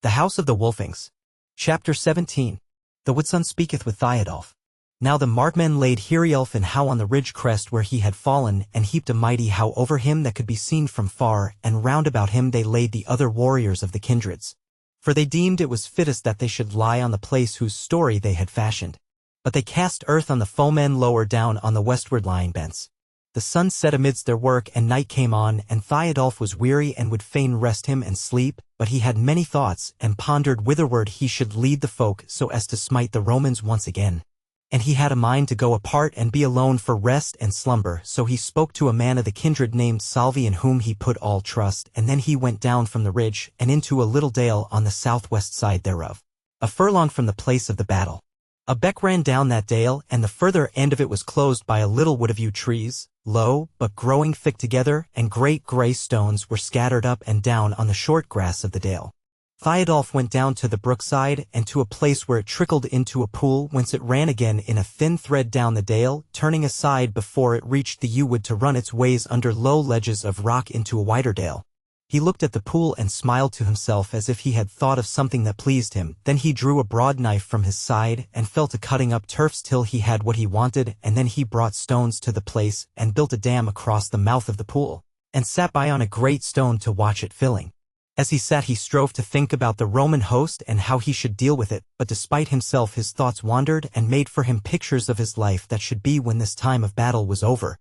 The House of the Wolfings. Chapter 17. The Woodson speaketh with Theodulf. Now the markmen laid Heriulf and How on the ridge crest where he had fallen, and heaped a mighty How over him that could be seen from far, and round about him they laid the other warriors of the kindreds. For they deemed it was fittest that they should lie on the place whose story they had fashioned. But they cast earth on the foemen lower down on the westward lying bents. The sun set amidst their work, and night came on, and Theodulf was weary and would fain rest him and sleep, but he had many thoughts, and pondered whitherward he should lead the folk so as to smite the Romans once again. And he had a mind to go apart and be alone for rest and slumber, so he spoke to a man of the kindred named Salvi, in whom he put all trust, and then he went down from the ridge, and into a little dale on the southwest side thereof, a furlong from the place of the battle. A beck ran down that dale, and the further end of it was closed by a little wood of yew trees, low, but growing thick together, and great grey stones were scattered up and down on the short grass of the dale. Theodulf went down to the brookside, and to a place where it trickled into a pool, whence it ran again in a thin thread down the dale, turning aside before it reached the yew wood to run its ways under low ledges of rock into a wider dale. He looked at the pool and smiled to himself as if he had thought of something that pleased him. Then he drew a broad knife from his side, and fell to cutting up turfs till he had what he wanted, and then he brought stones to the place, and built a dam across the mouth of the pool, and sat by on a great stone to watch it filling. As he sat he strove to think about the Roman host and how he should deal with it, but despite himself his thoughts wandered and made for him pictures of his life that should be when this time of battle was over.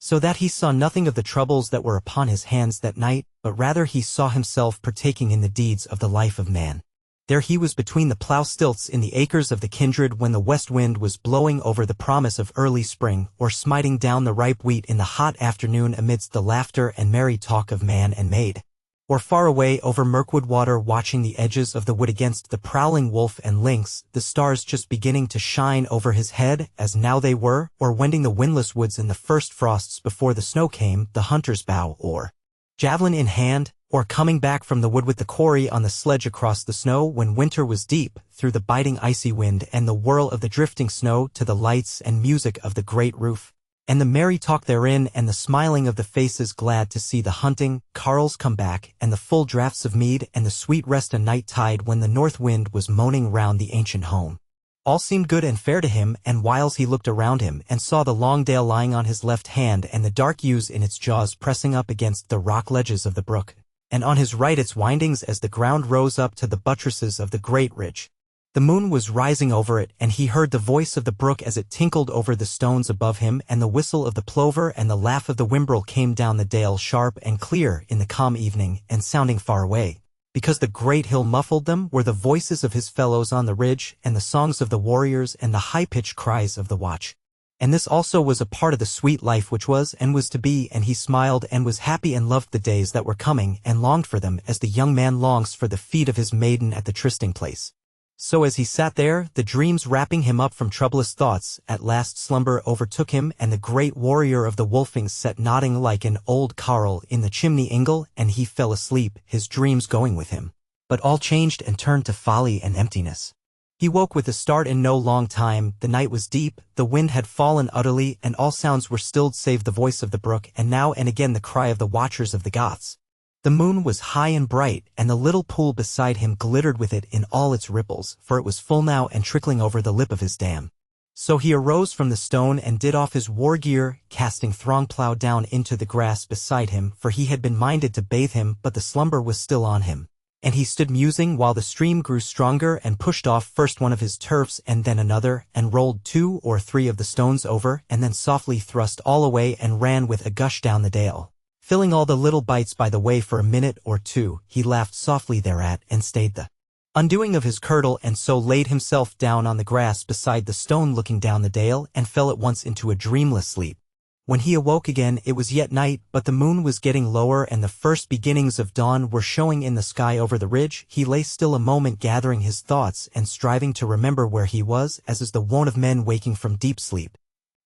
So that he saw nothing of the troubles that were upon his hands that night, but rather he saw himself partaking in the deeds of the life of man. There he was between the plough stilts in the acres of the kindred when the west wind was blowing over the promise of early spring, or smiting down the ripe wheat in the hot afternoon amidst the laughter and merry talk of man and maid. Or far away over Mirkwood water watching the edges of the wood against the prowling wolf and lynx, the stars just beginning to shine over his head as now they were, or wending the windless woods in the first frosts before the snow came, the hunter's bow or javelin in hand, or coming back from the wood with the quarry on the sledge across the snow when winter was deep, through the biting icy wind and the whirl of the drifting snow to the lights and music of the great roof, and the merry talk therein, and the smiling of the faces glad to see the hunting, carles come back, and the full draughts of mead, and the sweet rest a night tide when the north wind was moaning round the ancient home. All seemed good and fair to him, and whiles he looked around him, and saw the long dale lying on his left hand, and the dark yews in its jaws pressing up against the rock ledges of the brook, and on his right its windings as the ground rose up to the buttresses of the great ridge. The moon was rising over it, and he heard the voice of the brook as it tinkled over the stones above him, and the whistle of the plover and the laugh of the whimbrel came down the dale sharp and clear in the calm evening, and sounding far away, because the great hill muffled them, were the voices of his fellows on the ridge, and the songs of the warriors, and the high-pitched cries of the watch. And this also was a part of the sweet life which was and was to be, and he smiled and was happy and loved the days that were coming, and longed for them as the young man longs for the feet of his maiden at the trysting place. So as he sat there, the dreams wrapping him up from troublous thoughts, at last slumber overtook him, and the great warrior of the Wolfings sat nodding like an old carle in the chimney ingle, and he fell asleep, his dreams going with him. But all changed and turned to folly and emptiness. He woke with a start in no long time, the night was deep, the wind had fallen utterly, and all sounds were stilled save the voice of the brook, and now and again the cry of the watchers of the Goths. The moon was high and bright, and the little pool beside him glittered with it in all its ripples, for it was full now and trickling over the lip of his dam. So he arose from the stone and did off his war gear, casting Throngplow down into the grass beside him, for he had been minded to bathe him, but the slumber was still on him. And he stood musing while the stream grew stronger, and pushed off first one of his turfs and then another, and rolled 2 or 3 of the stones over, and then softly thrust all away and ran with a gush down the dale. Filling all the little bites by the way for a minute or two, he laughed softly thereat, and stayed the undoing of his kirtle, and so laid himself down on the grass beside the stone looking down the dale, and fell at once into a dreamless sleep. When he awoke again it was yet night, but the moon was getting lower and the first beginnings of dawn were showing in the sky over the ridge. He lay still a moment gathering his thoughts and striving to remember where he was, as is the wont of men waking from deep sleep.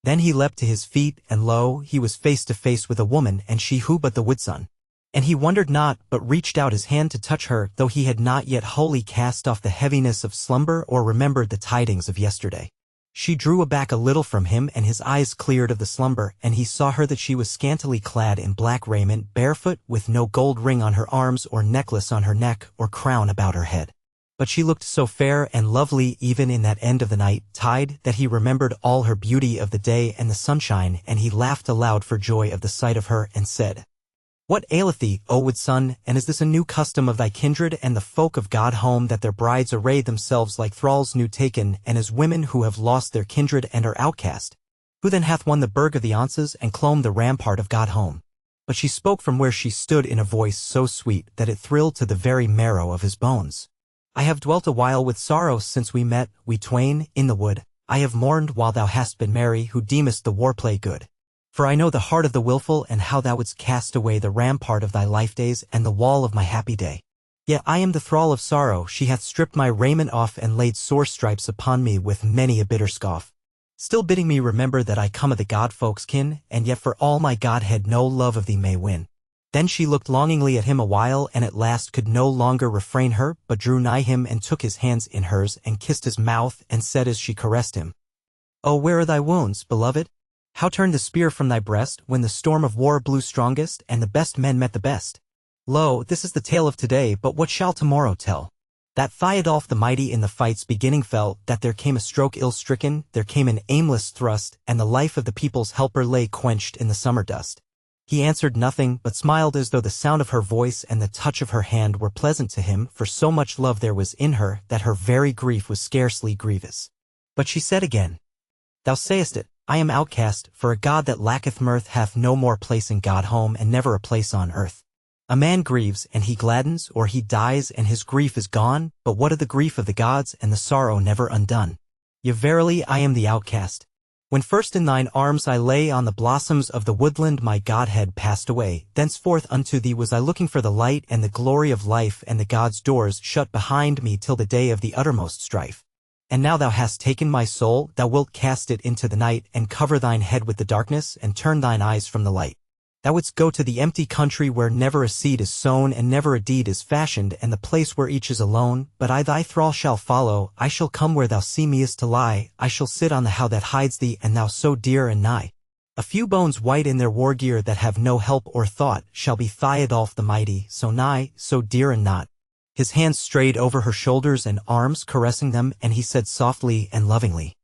Then he leapt to his feet, and lo, he was face to face with a woman, and she who but the Woodson. And he wondered not, but reached out his hand to touch her, though he had not yet wholly cast off the heaviness of slumber or remembered the tidings of yesterday. She drew back a little from him, and his eyes cleared of the slumber, and he saw her that she was scantily clad in black raiment, barefoot, with no gold ring on her arms or necklace on her neck or crown about her head. But she looked so fair and lovely even in that end of the night tide that he remembered all her beauty of the day and the sunshine, and he laughed aloud for joy of the sight of her, and said, "What aileth thee, O wood son, and is this a new custom of thy kindred and the folk of God home, that their brides array themselves like thralls new taken, and as women who have lost their kindred and are outcast? Who then hath won the burg of the Onces and clomb the rampart of God home?" But she spoke from where she stood in a voice so sweet that it thrilled to the very marrow of his bones. "I have dwelt a while with sorrow since we met, we twain, in the wood. I have mourned while thou hast been merry, who deemest the war-play good. For I know the heart of the wilful, and how thou wouldst cast away the rampart of thy life days and the wall of my happy day. Yet I am the thrall of sorrow, she hath stripped my raiment off and laid sore stripes upon me with many a bitter scoff. Still bidding me remember that I come of the god-folk's kin, and yet for all my godhead no love of thee may win." Then she looked longingly at him a while, and at last could no longer refrain her, but drew nigh him and took his hands in hers and kissed his mouth, and said as she caressed him, "Oh, where are thy wounds, beloved? How turned the spear from thy breast when the storm of war blew strongest, and the best men met the best? Lo, this is the tale of today, but what shall tomorrow tell? That Theodulf the mighty in the fight's beginning fell, that there came a stroke ill-stricken, there came an aimless thrust, and the life of the people's helper lay quenched in the summer dust. He answered nothing, but smiled as though the sound of her voice and the touch of her hand were pleasant to him, for so much love there was in her that her very grief was scarcely grievous. But she said again, "Thou sayest it, I am outcast, for a god that lacketh mirth hath no more place in God home and never a place on earth. A man grieves, and he gladdens, or he dies, and his grief is gone, but what of the grief of the gods, and the sorrow never undone? Yea, verily I am the outcast. When first in thine arms I lay on the blossoms of the woodland, my godhead passed away. Thenceforth unto thee was I looking for the light and the glory of life, and the gods' doors shut behind me till the day of the uttermost strife. And now thou hast taken my soul, thou wilt cast it into the night, and cover thine head with the darkness, and turn thine eyes from the light. Thou wouldst go to the empty country where never a seed is sown and never a deed is fashioned, and the place where each is alone. But I thy thrall shall follow, I shall come where thou seemest to lie, I shall sit on the howe that hides thee, and thou so dear and nigh. A few bones white in their war gear that have no help or thought, shall be Theodulf the mighty, so nigh, so dear and not." His hands strayed over her shoulders and arms, caressing them, and he said softly and lovingly,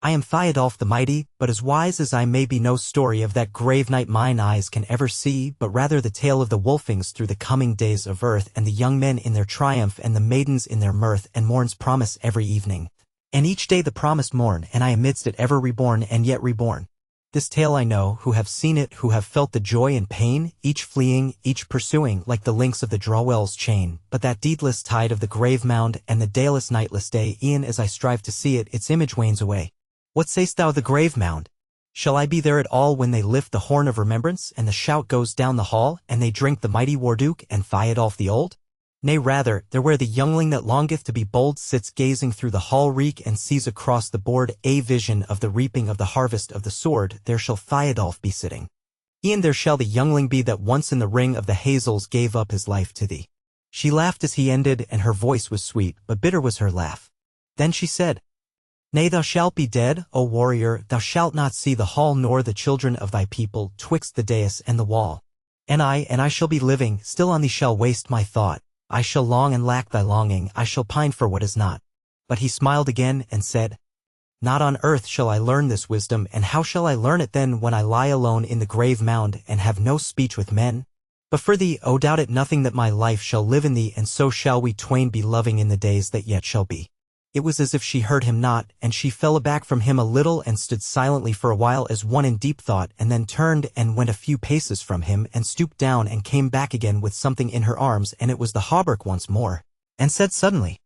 "I am Theodulf the mighty, but as wise as I may be, no story of that grave night mine eyes can ever see, but rather the tale of the Wolfings through the coming days of earth, and the young men in their triumph and the maidens in their mirth, and morn's promise every evening, and each day the promised morn, and I amidst it ever reborn and yet reborn. This tale I know, who have seen it, who have felt the joy and pain, each fleeing, each pursuing, like the links of the Drawell's chain, but that deedless tide of the grave mound, and the dayless nightless day, e'en as I strive to see it, its image wanes away. What sayst thou, the grave mound? Shall I be there at all when they lift the horn of remembrance, and the shout goes down the hall, and they drink the mighty Warduke and Theodulf the old? Nay, rather, there where the youngling that longeth to be bold sits gazing through the hall reek, and sees across the board a vision of the reaping of the harvest of the sword, there shall Theodulf be sitting. E'en there shall the youngling be that once in the ring of the hazels gave up his life to thee." She laughed as he ended, and her voice was sweet, but bitter was her laugh. Then she said, "Nay, thou shalt be dead, O warrior, thou shalt not see the hall nor the children of thy people, twixt the dais and the wall. And I shall be living, still on thee shall waste my thought. I shall long and lack thy longing, I shall pine for what is not." But he smiled again and said, "Not on earth shall I learn this wisdom, and how shall I learn it then when I lie alone in the grave mound, and have no speech with men? But for thee, O doubt it nothing that my life shall live in thee, and so shall we twain be loving in the days that yet shall be." It was as if she heard him not, and she fell aback from him a little and stood silently for a while as one in deep thought, and then turned and went a few paces from him, and stooped down and came back again with something in her arms, and it was the hauberk once more, and said suddenly,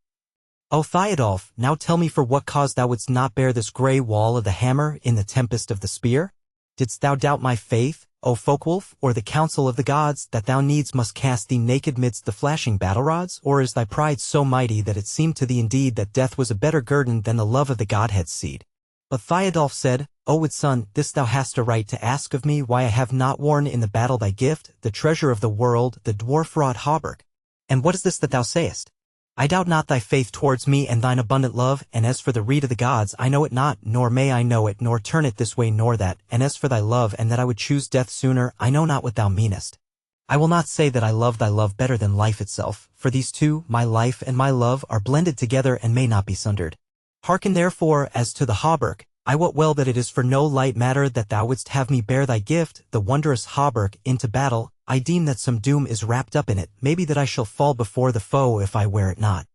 "O Theodulf, now tell me for what cause thou wouldst not bear this grey wall of the hammer in the tempest of the spear? Didst thou doubt my faith, O Folkwolf, or the counsel of the gods, that thou needs must cast thee naked midst the flashing battle-rods? Or is thy pride so mighty that it seemed to thee indeed that death was a better guerdon than the love of the Godhead's seed?" But Theodulf said, "O wood son, this thou hast a right to ask of me, why I have not worn in the battle thy gift, the treasure of the world, the dwarf-wrought hauberk. And what is this that thou sayest? I doubt not thy faith towards me and thine abundant love, and as for the rede of the gods, I know it not, nor may I know it, nor turn it this way nor that, and as for thy love and that I would choose death sooner, I know not what thou meanest. I will not say that I love thy love better than life itself, for these two, my life and my love, are blended together and may not be sundered. Hearken therefore as to the hauberk. I wot well that it is for no light matter that thou wouldst have me bear thy gift, the wondrous hauberk, into battle. I deem that some doom is wrapped up in it, maybe that I shall fall before the foe if I wear it not.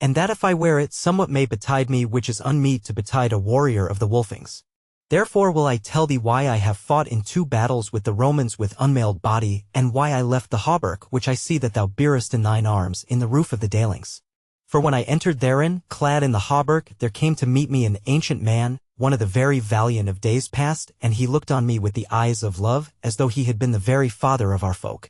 And that if I wear it somewhat may betide me which is unmeet to betide a warrior of the Wolfings. Therefore will I tell thee why I have fought in 2 battles with the Romans with unmailed body, and why I left the hauberk which I see that thou bearest in thine arms in the roof of the dalings. For when I entered therein, clad in the hauberk, there came to meet me an ancient man, one of the very valiant of days past, and he looked on me with the eyes of love, as though he had been the very father of our folk,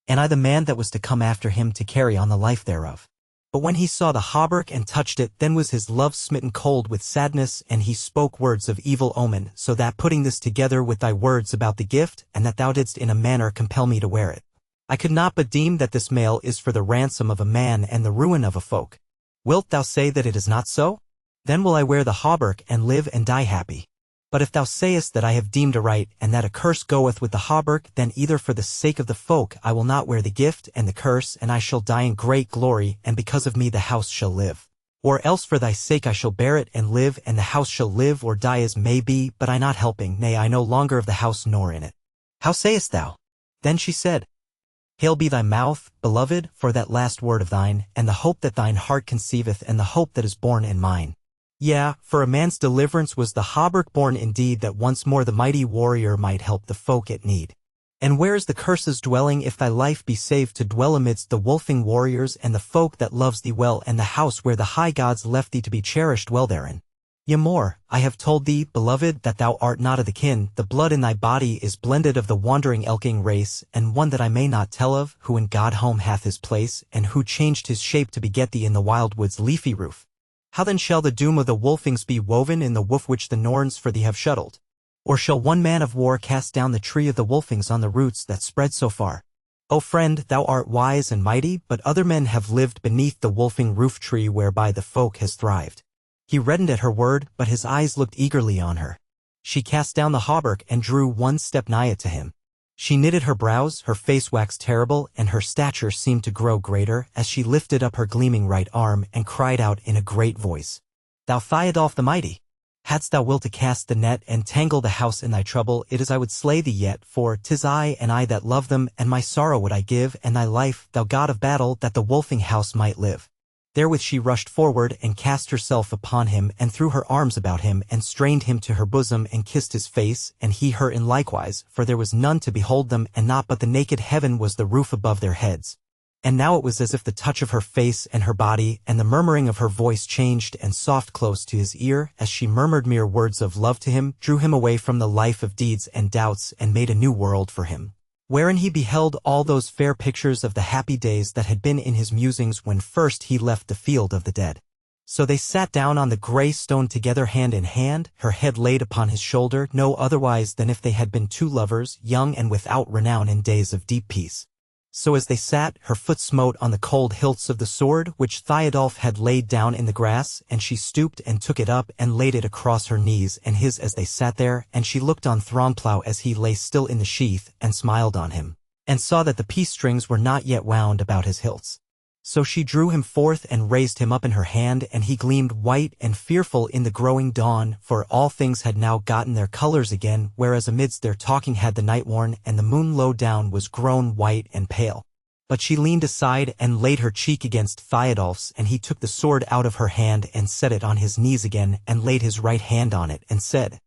and I the man that was to come after him to carry on the life thereof. But when he saw the hauberk and touched it, then was his love smitten cold with sadness, and he spoke words of evil omen, so that putting this together with thy words about the gift, and that thou didst in a manner compel me to wear it, I could not but deem that this mail is for the ransom of a man and the ruin of a folk. Wilt thou say that it is not so? Then will I wear the hauberk and live and die happy. But if thou sayest that I have deemed aright, and that a curse goeth with the hauberk, then either for the sake of the folk I will not wear the gift and the curse, and I shall die in great glory, and because of me the house shall live. Or else for thy sake I shall bear it and live, and the house shall live or die as may be, but I not helping, nay I no longer of the house nor in it. How sayest thou? Then she said, Hail be thy mouth, beloved, for that last word of thine, and the hope that thine heart conceiveth, and the hope that is born in mine. Yea, for a man's deliverance was the hauberk born indeed, that once more the mighty warrior might help the folk at need. And where is the curse's dwelling if thy life be saved to dwell amidst the wolfing warriors and the folk that loves thee well, and the house where the high gods left thee to be cherished well therein? Yea more, I have told thee, beloved, that thou art not of the kin, the blood in thy body is blended of the wandering elking race, and one that I may not tell of, who in God home hath his place, and who changed his shape to beget thee in the wild wood's leafy roof. How then shall the doom of the Wolfings be woven in the woof which the Norns for thee have shuttled? Or shall one man of war cast down the tree of the Wolfings on the roots that spread so far? O friend, thou art wise and mighty, but other men have lived beneath the wolfing roof tree whereby the folk has thrived. He reddened at her word, but his eyes looked eagerly on her. She cast down the hauberk and drew 1 step nigh to him. She knitted her brows, her face waxed terrible, and her stature seemed to grow greater, as she lifted up her gleaming right arm and cried out in a great voice, Thou Theodulf the mighty! Hadst thou will to cast the net and tangle the house in thy trouble, it is I would slay thee yet, for 'tis I and I that love them, and my sorrow would I give, and thy life, thou god of battle, that the wolfing house might live. Therewith she rushed forward and cast herself upon him and threw her arms about him and strained him to her bosom and kissed his face, and he her in likewise, for there was none to behold them, and not but the naked heaven was the roof above their heads. And now it was as if the touch of her face and her body and the murmuring of her voice changed and soft close to his ear, as she murmured mere words of love to him, drew him away from the life of deeds and doubts and made a new world for him, wherein he beheld all those fair pictures of the happy days that had been in his musings when first he left the field of the dead. So they sat down on the grey stone together hand in hand, her head laid upon his shoulder, no otherwise than if they had been 2 lovers, young and without renown in days of deep peace. So as they sat, her foot smote on the cold hilts of the sword which Theodulf had laid down in the grass, and she stooped and took it up and laid it across her knees and his as they sat there, and she looked on Throngplow as he lay still in the sheath, and smiled on him, and saw that the peace strings were not yet wound about his hilts. So she drew him forth and raised him up in her hand, and he gleamed white and fearful in the growing dawn, for all things had now gotten their colors again, whereas amidst their talking had the night worn, and the moon low down was grown white and pale. But she leaned aside and laid her cheek against Theodulf's, and he took the sword out of her hand and set it on his knees again, and laid his right hand on it, and said,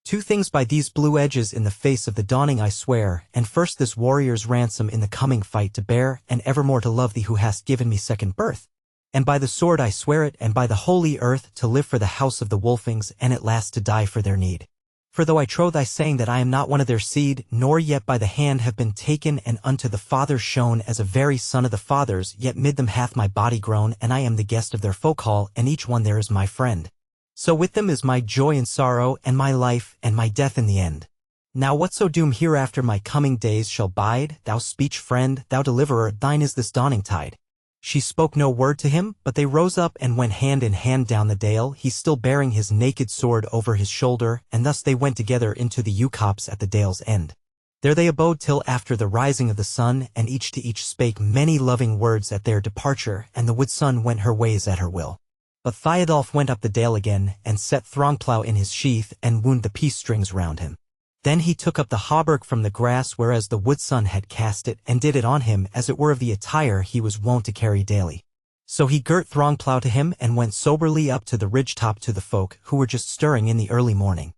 2 things by these blue edges in the face of the dawning I swear, and first this warrior's ransom in the coming fight to bear, and evermore to love thee who hast given me second birth. And by the sword I swear it, and by the holy earth, to live for the house of the Wolfings, and at last to die for their need. For though I trow thy saying that I am not one of their seed, nor yet by the hand have been taken and unto the fathers shown as a very son of the fathers, yet mid them hath my body grown, and I am the guest of their folk hall, and each one there is my friend. So with them is my joy and sorrow, and my life, and my death in the end. Now whatso doom hereafter my coming days shall bide, thou speech friend, thou deliverer, thine is this dawning tide. She spoke no word to him, but they rose up and went hand in hand down the dale, he still bearing his naked sword over his shoulder, and thus they went together into the yew copse at the dale's end. There they abode till after the rising of the sun, and each to each spake many loving words at their departure, and the wood sun went her ways at her will. But Theodulf went up the dale again, and set Throngplow in his sheath, and wound the peace strings round him. Then he took up the hauberk from the grass whereas the wood sun had cast it, and did it on him as it were of the attire he was wont to carry daily. So he girt Throngplow to him, and went soberly up to the ridge top to the folk, who were just stirring in the early morning.